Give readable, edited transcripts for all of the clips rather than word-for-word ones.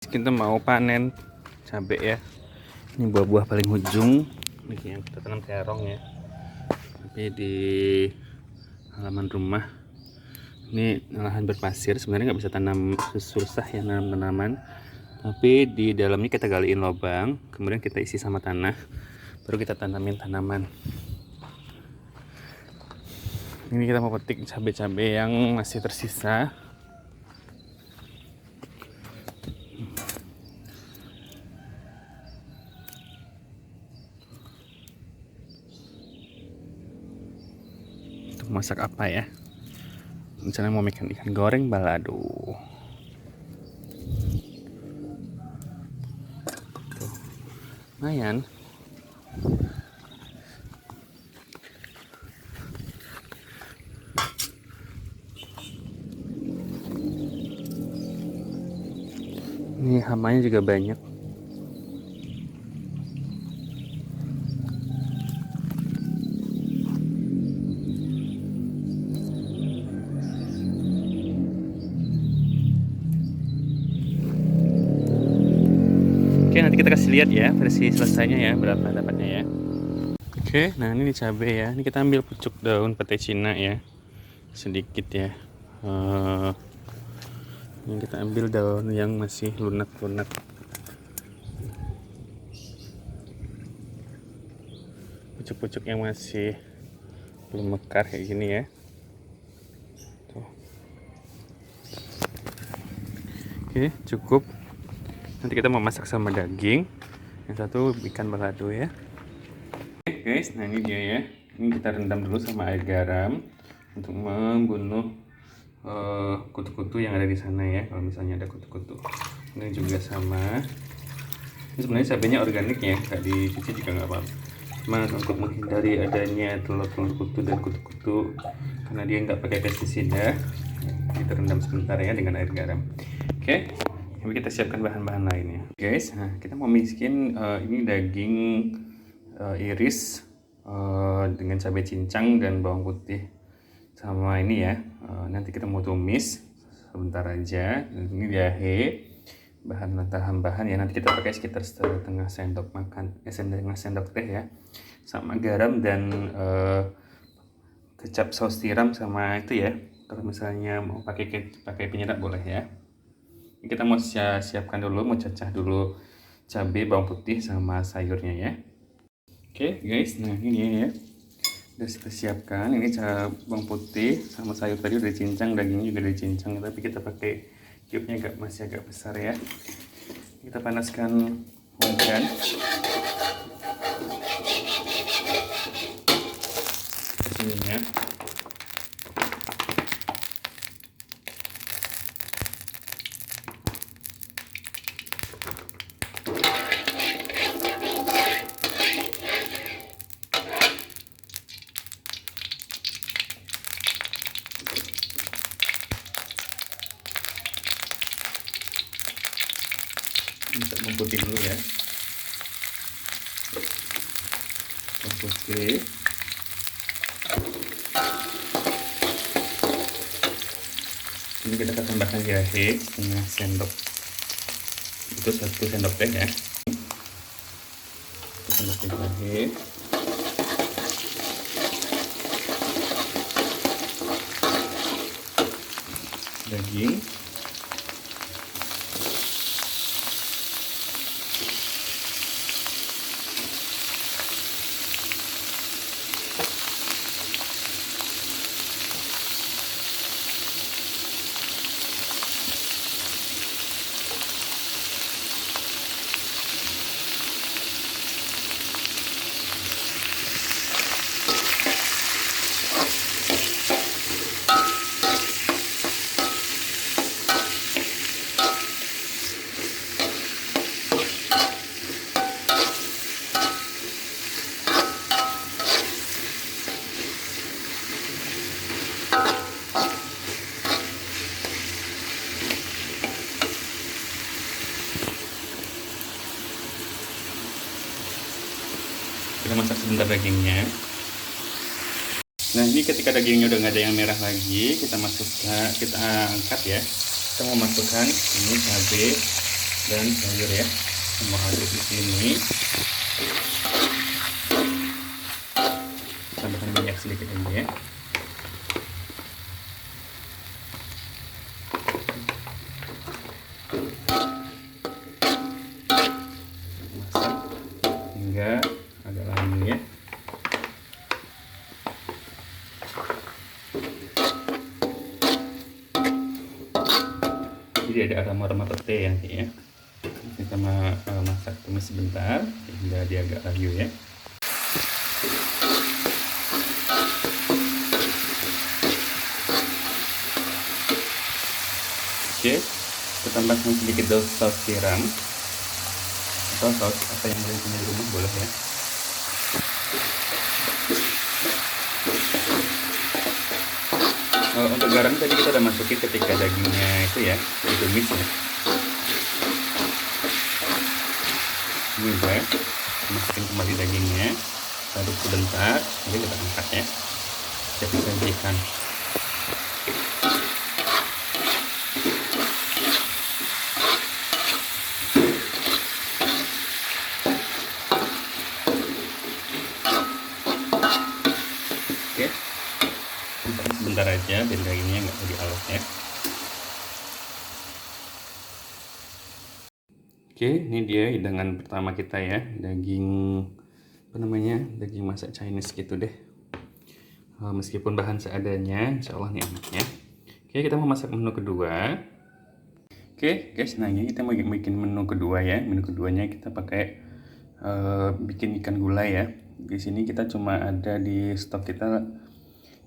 Kita mau panen cabai ya. Ini buah-buah paling ujung ini yang kita tanam terong ya, tapi di halaman rumah. Ini lahan berpasir, sebenarnya nggak bisa tanam susah ya, nanam tanaman, tapi di dalamnya kita galiin lubang, kemudian kita isi sama tanah, baru kita tanamin tanaman. Ini kita mau petik cabai-cabai yang masih tersisa. Masak apa ya? Misalnya mau makan ikan goreng balado. Tuh, lumayan. Ini hamanya juga banyak. Oke, nanti kita kasih lihat ya versi selesainya ya, berapa dapatnya ya. Oke, nah ini cabai ya. Ini kita ambil pucuk daun petai Cina ya, sedikit ya. Ini kita ambil daun yang masih lunak-lunak. Pucuk-pucuk yang masih belum mekar kayak gini ya. Tuh. Oke, cukup. Nanti kita mau masak sama daging. Yang satu ikan balado ya. Oke guys, nah ini dia ya. Ini kita rendam dulu sama air garam untuk membunuh kutu-kutu yang ada di sana ya. Kalau misalnya ada kutu-kutu. Ini juga sama. Ini sebenarnya cabainya organik ya, nggak dicuci juga nggak apa-apa. Cuma untuk menghindari adanya telur-telur kutu dan kutu-kutu, karena dia nggak pakai pestisida, kita rendam sebentar ya dengan air garam. Oke. Tapi kita siapkan bahan-bahan lainnya, guys. Nah, kita mau miskin ini daging iris dengan cabai cincang dan bawang putih sama ini ya. Nanti kita mau tumis sebentar aja. Dan ini jahe, bahan ya. Nanti kita pakai sekitar setengah sendok makan, setengah sendok teh ya, sama garam dan kecap saus tiram sama itu ya. Kalau misalnya mau pakai penyedap boleh ya. Kita mau siapkan dulu, mau cacah dulu cabai, bawang putih sama sayurnya ya. Oke guys, nah ini ya udah kita siapkan. Ini bawang putih sama sayur tadi udah dicincang, dagingnya juga dicincang, tapi kita pakai cube-nya masih agak besar ya. Kita panaskan wajan. Minyak. Untuk bawang dulu ya, bawang putih, ini kita akan tambahkan jahe setengah sendok, itu 1 sendok teh ya, 1 sendok teh jahe, daging, kita masak sebentar dagingnya. Nah ini ketika dagingnya udah nggak ada yang merah lagi, kita angkat ya. Kita mau masukkan ini cabai dan sayur ya, semua aduk di sini. Tambahkan minyak sedikit aja ya. Masak hingga agak layu ya. Jadi ada aroma pete ya nanti ya. Kita masak tumis sebentar hingga dia agak layu ya. Oke, kita tambahkan sedikit saus tiram atau saus apa yang kalian punya di rumah boleh ya. Untuk garam tadi kita udah masukin ketika dagingnya itu ya ditumis ya. Ini juga masukin kembali dagingnya, aduk sebentar, nanti kita angkat ya. Kita sajikan. Oke, sebentar aja biar dagingnya nggak jadi alot ya. Oke, ini dia hidangan pertama kita ya, daging apa namanya, daging masak Chinese gitu deh. Meskipun bahan seadanya, insya Allah nih enak ya. Oke, kita mau masak menu kedua. Oke guys, nah ini kita mau bikin menu kedua ya. Menu keduanya kita pakai bikin ikan gulai ya. Di sini kita cuma ada di stok kita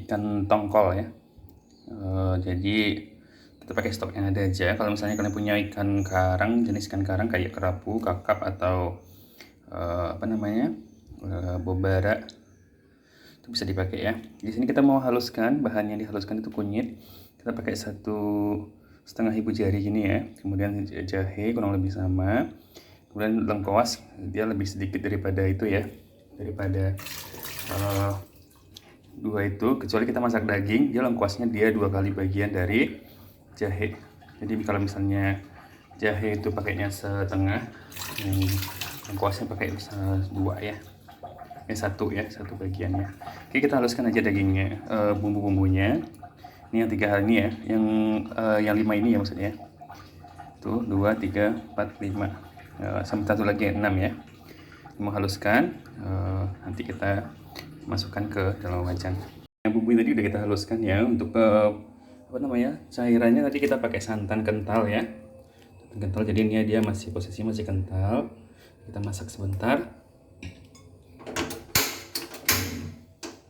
ikan tongkol ya. Jadi kita pakai stok yang ada aja. Kalau misalnya kalian punya ikan karang, jenis ikan karang kayak kerapu, kakap atau apa namanya bobara, itu bisa dipakai ya. Di sini kita mau haluskan, bahan yang dihaluskan itu kunyit. Kita pakai 1,5 ibu jari gini ya. Kemudian jahe kurang lebih sama. Kemudian lengkuas, dia lebih sedikit daripada itu ya, daripada dua itu. Kecuali kita masak daging, dia lengkuasnya dia 2 kali bagian dari jahe. Jadi kalau misalnya jahe itu pakainya setengah, lengkuasnya pakai 2 ya. Satu bagiannya. Oke, kita haluskan aja dagingnya, bumbu-bumbunya. Ini yang 3 hal ini ya, yang 5 ini ya maksudnya. Tuh 2, 3, 4, 5. Sampai 1 lagi 6 ya. Mau haluskan, nanti kita masukkan ke dalam wajan. Yang bumbu tadi udah kita haluskan ya. Untuk apa namanya, cairannya tadi kita pakai santan kental ya. Santan kental, jadi ini dia posisinya masih kental. Kita masak sebentar.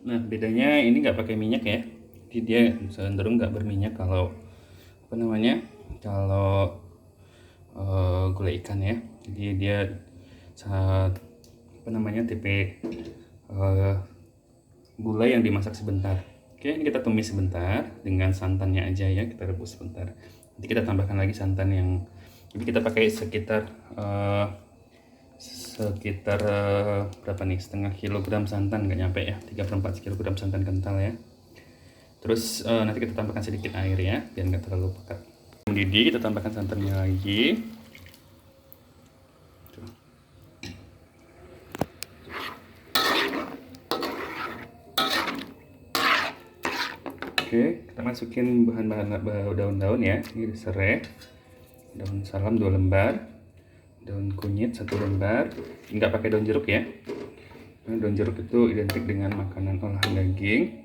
Nah, bedanya ini nggak pakai minyak ya. Jadi dia cenderung nggak berminyak kalau apa namanya, kalau gulai ikan ya. Jadi dia apa namanya, tipe gulai yang dimasak sebentar. Oke, ini kita tumis sebentar dengan santannya aja ya, kita rebus sebentar. Nanti kita tambahkan lagi santan yang, jadi kita pakai sekitar berapa nih, setengah kilogram santan, nggak nyampe ya, 3/4 kilogram santan kental ya. Terus nanti kita tambahkan sedikit air ya, biar nggak terlalu pekat. Mendidih, kita tambahkan santannya lagi. Oke, kita masukin bahan-bahan daun-daun ya. Ini serai, daun salam 2 lembar, daun kunyit 1 lembar. Nggak pakai daun jeruk ya. Karena daun jeruk itu identik dengan makanan olahan daging.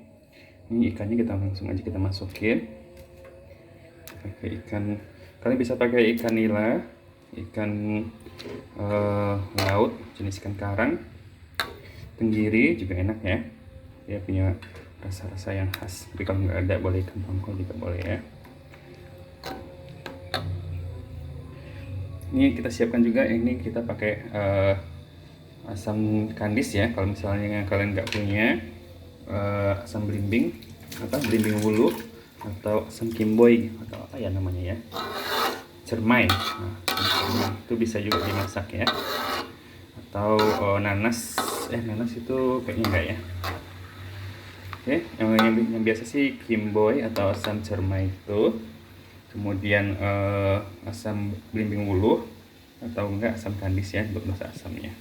Ini ikannya kita langsung aja kita masukin. Pakai ikan, kalian bisa pakai ikan nila, ikan laut jenis ikan karang, tenggiri juga enak ya. Dia punya rasa-rasa yang khas. Tapi kalau nggak ada, boleh ikan tongkol juga boleh ya. Ini kita siapkan juga, ini kita pakai asam kandis ya. Kalau misalnya kalian nggak punya asam belimbing, belimbing wulu, atau asam kimboy, atau apa ya namanya ya, cermai. Nah, itu bisa juga dimasak ya. Atau nanas itu kayaknya enggak ya. Oke, yang biasa sih kimboy atau asam cermai itu. Kemudian asam belimbing wuluh, atau enggak asam kandis ya untuk rasa asamnya.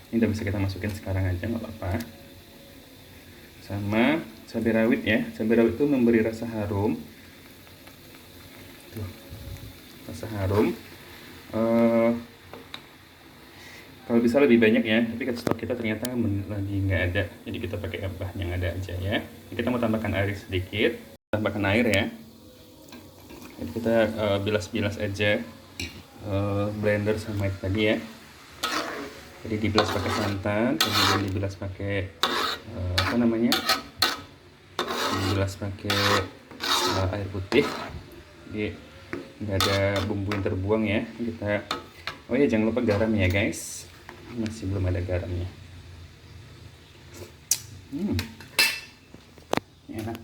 Ini udah bisa kita masukin sekarang aja, nggak apa-apa. Sama cabai rawit ya. Cabai rawit itu memberi rasa harum. Tuh, rasa harum. Kalau bisa lebih banyak ya, tapi stok kita ternyata lagi nggak ada, jadi kita pakai bahan yang ada aja ya. Ini kita mau tambahkan air sedikit, tambahkan air ya. Jadi kita bilas-bilas aja blender sama itu tadi ya. Jadi dibilas pakai santan, kemudian dibilas pakai apa namanya? Dibilas pakai air putih. Jadi nggak ada bumbu yang terbuang ya. Oh ya, jangan lupa garam ya guys. Masih belum ada garamnya. Enak.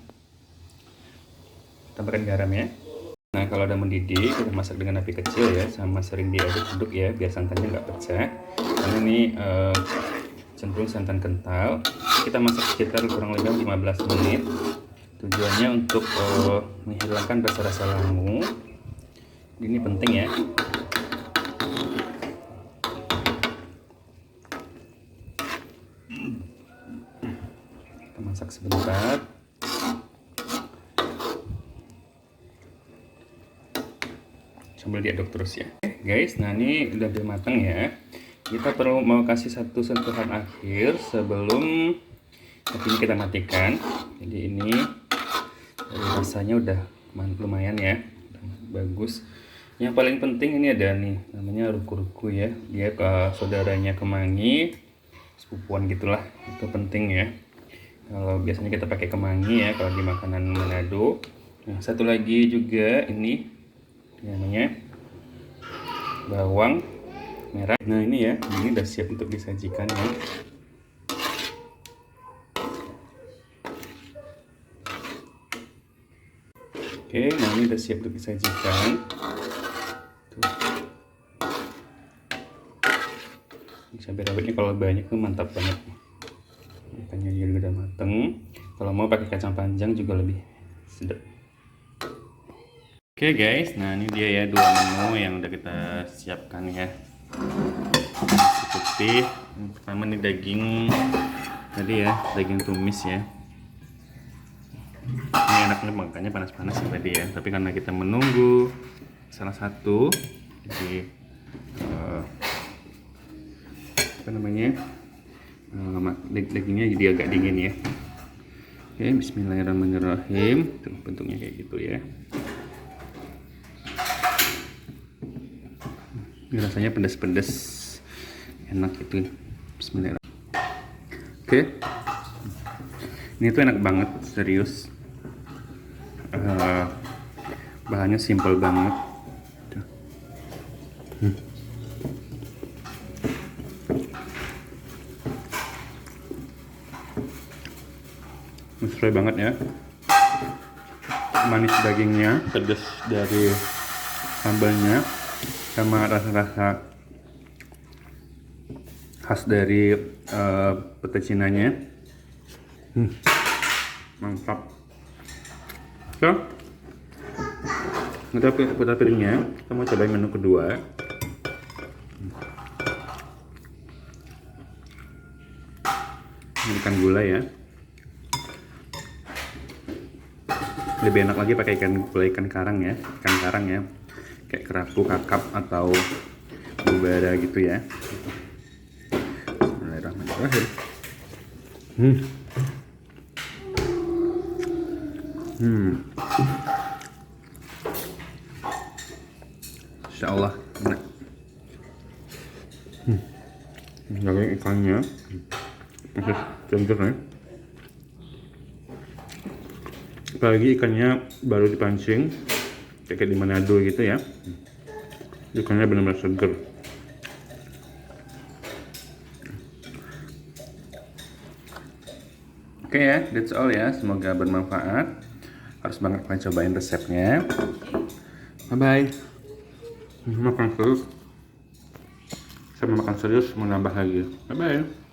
Tambahkan garam ya. Nah, kalau udah mendidih, kita masak dengan api kecil ya, sama sering diaduk-aduk ya, biar santannya nggak pecah. Karena ini cenderung santan kental. Kita masak sekitar kurang lebih 15 menit. Tujuannya untuk menghilangkan rasa-rasa langu. Ini penting ya. Kita masak sebentar. Sambil diaduk terus ya. Guys, nah ini udah hampir matang ya. Kita perlu mau kasih satu sentuhan akhir sebelum apinya kita matikan. Jadi ini rasanya udah lumayan ya, bagus. Yang paling penting ini ada nih, namanya ruku-ruku ya. Dia ke saudaranya kemangi, sepupuan gitulah. Itu penting ya. Kalau biasanya kita pakai kemangi ya kalau di makanan Manado. Nah, satu lagi juga ini namanya bawang merah. Nah ini ya, ini udah siap untuk disajikan ya. Oke, nah ini udah siap untuk disajikan. Tuh. Cabai rawitnya kalau banyak tuh mantap banget. Ikannya juga udah mateng. Kalau mau pakai kacang panjang juga lebih sedap. Oke guys, nah ini dia ya dua menu yang udah kita siapkan ya. Nasi putih, pertama nih daging tadi ya, daging tumis ya. Ini enaknya makanya panas-panas ya tadi ya, tapi karena kita menunggu salah satu, jadi apa namanya, dagingnya jadi agak dingin ya. Oke, bismillahirrahmanirrahim. Tuh bentuknya kayak gitu ya. Ini rasanya pedas-pedas, enak gitu. Bismillahirrahmanirrahim. Oke, ini tuh enak banget, serius. Bahannya simple banget. Sesuai banget ya. Manis dagingnya, pedas dari sambalnya, sama rasa-rasa khas dari pete cinanya. Mantap. So, kita piringnya, kita mau cobain menu kedua. Ikan gulai ya. Lebih enak lagi pakai ikan karang ya, ikan karang ya, kayak kerapu, kakap atau bubara gitu ya. Bismillahirrahmanirrahim. Insya Allah enak. Daging ikannya masih cendur ya. Apalagi ikannya baru dipancing kayak di Manado gitu ya. Ikannya benar-benar seger. Oke ya, that's all ya. Semoga bermanfaat. Harus banget kalian cobain resepnya. Bye bye. Makan serius. Saya mau makan serius, mau nambah lagi. Bye bye.